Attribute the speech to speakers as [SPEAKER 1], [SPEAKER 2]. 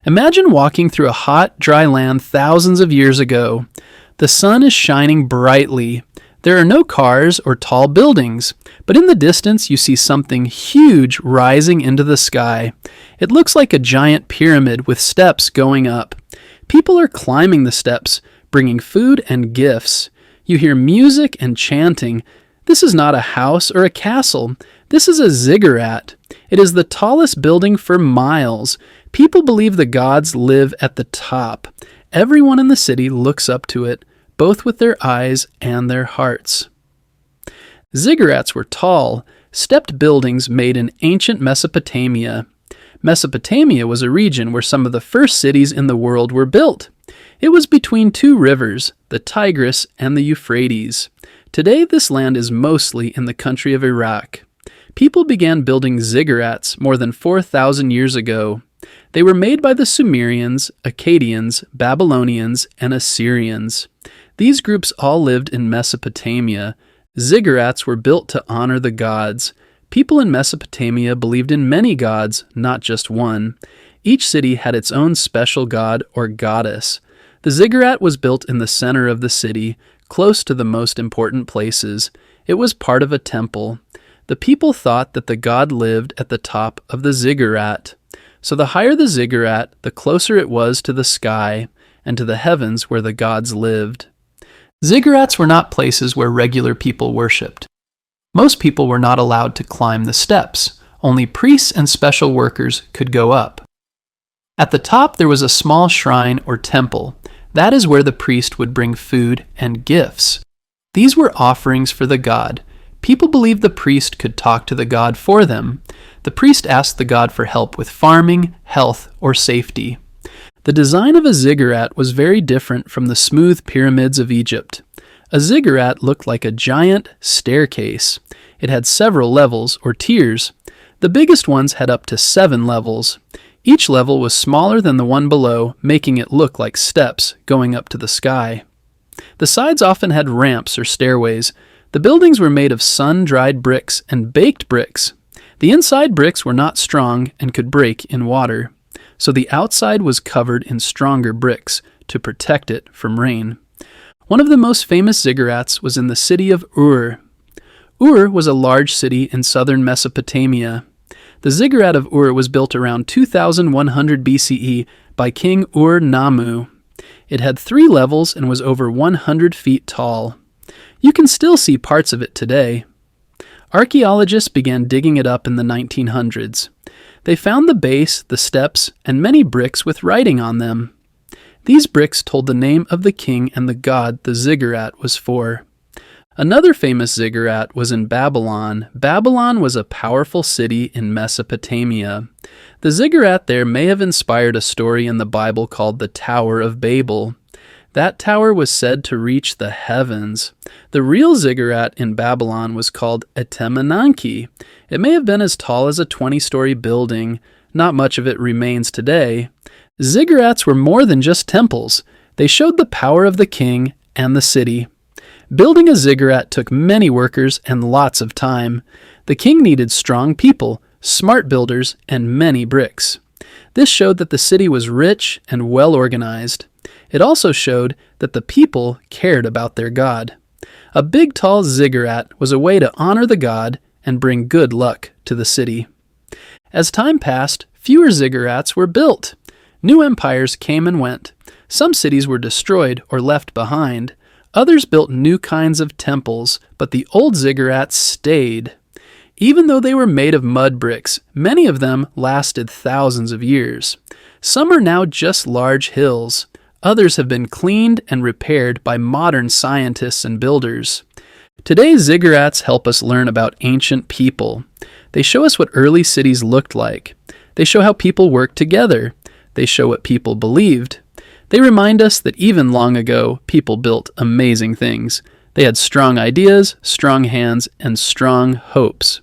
[SPEAKER 1] Imagine walking through a hot, dry land thousands of years ago. The sun is shining brightly. There are no cars or tall buildings, but in the distance you see something huge rising into the sky. It looks like a giant pyramid with steps going up. People are climbing the steps, bringing food and gifts. You hear music and chanting. This is not a house or a castle. This is a ziggurat. It is the tallest building for miles. People believe the gods live at the top. Everyone in the city looks up to it, both with their eyes and their hearts. Ziggurats were tall, stepped buildings made in ancient Mesopotamia. Mesopotamia was a region where some of the first cities in the world were built. It was between two rivers, the Tigris and the Euphrates. Today, this land is mostly in the country of Iraq. People began building ziggurats more than 4,000 years ago. They were made by the Sumerians, Akkadians, Babylonians, and Assyrians. These groups all lived in Mesopotamia. Ziggurats were built to honor the gods. People in Mesopotamia believed in many gods, not just one. Each city had its own special god or goddess. The ziggurat was built in the center of the city, close to the most important places. It was part of a temple. The people thought that the god lived at the top of the ziggurat. So the higher the ziggurat, the closer it was to the sky and to the heavens where the gods lived. Ziggurats were not places where regular people worshipped. Most people were not allowed to climb the steps. Only priests and special workers could go up. At the top there was a small shrine or temple. That is where the priest would bring food and gifts. These were offerings for the god. People believed the priest could talk to the god for them. The priest asked the god for help with farming, health, or safety. The design of a ziggurat was very different from the smooth pyramids of Egypt. A ziggurat looked like a giant staircase. It had several levels, or tiers. The biggest ones had up to 7 levels. Each level was smaller than the one below, making it look like steps going up to the sky. The sides often had ramps or stairways. The buildings were made of sun-dried bricks and baked bricks. The inside bricks were not strong and could break in water, so the outside was covered in stronger bricks to protect it from rain. One of the most famous ziggurats was in the city of Ur. Ur was a large city in southern Mesopotamia. The ziggurat of Ur was built around 2100 BCE by King Ur-Nammu. It had 3 levels and was over 100 feet tall. You can still see parts of it today. Archaeologists began digging it up in the 1900s. They found the base, the steps, and many bricks with writing on them. These bricks told the name of the king and the god the ziggurat was for. Another famous ziggurat was in Babylon. Babylon was a powerful city in Mesopotamia. The ziggurat there may have inspired a story in the Bible called the Tower of Babel. That tower was said to reach the heavens. The real ziggurat in Babylon was called Etemenanki. It may have been as tall as a 20-story building. Not much of it remains today. Ziggurats were more than just temples. They showed the power of the king and the city. Building a ziggurat took many workers and lots of time. The king needed strong people, smart builders, and many bricks. This showed that the city was rich and well organized. It also showed that the people cared about their god. A big tall ziggurat was a way to honor the god and bring good luck to the city. As time passed, fewer ziggurats were built. New empires came and went. Some cities were destroyed or left behind. Others built new kinds of temples, but the old ziggurats stayed. Even though they were made of mud bricks, many of them lasted thousands of years. Some are now just large hills. Others have been cleaned and repaired by modern scientists and builders. Today's ziggurats help us learn about ancient people. They show us what early cities looked like. They show how people worked together. They show what people believed. They remind us that even long ago, people built amazing things. They had strong ideas, strong hands, and strong hopes.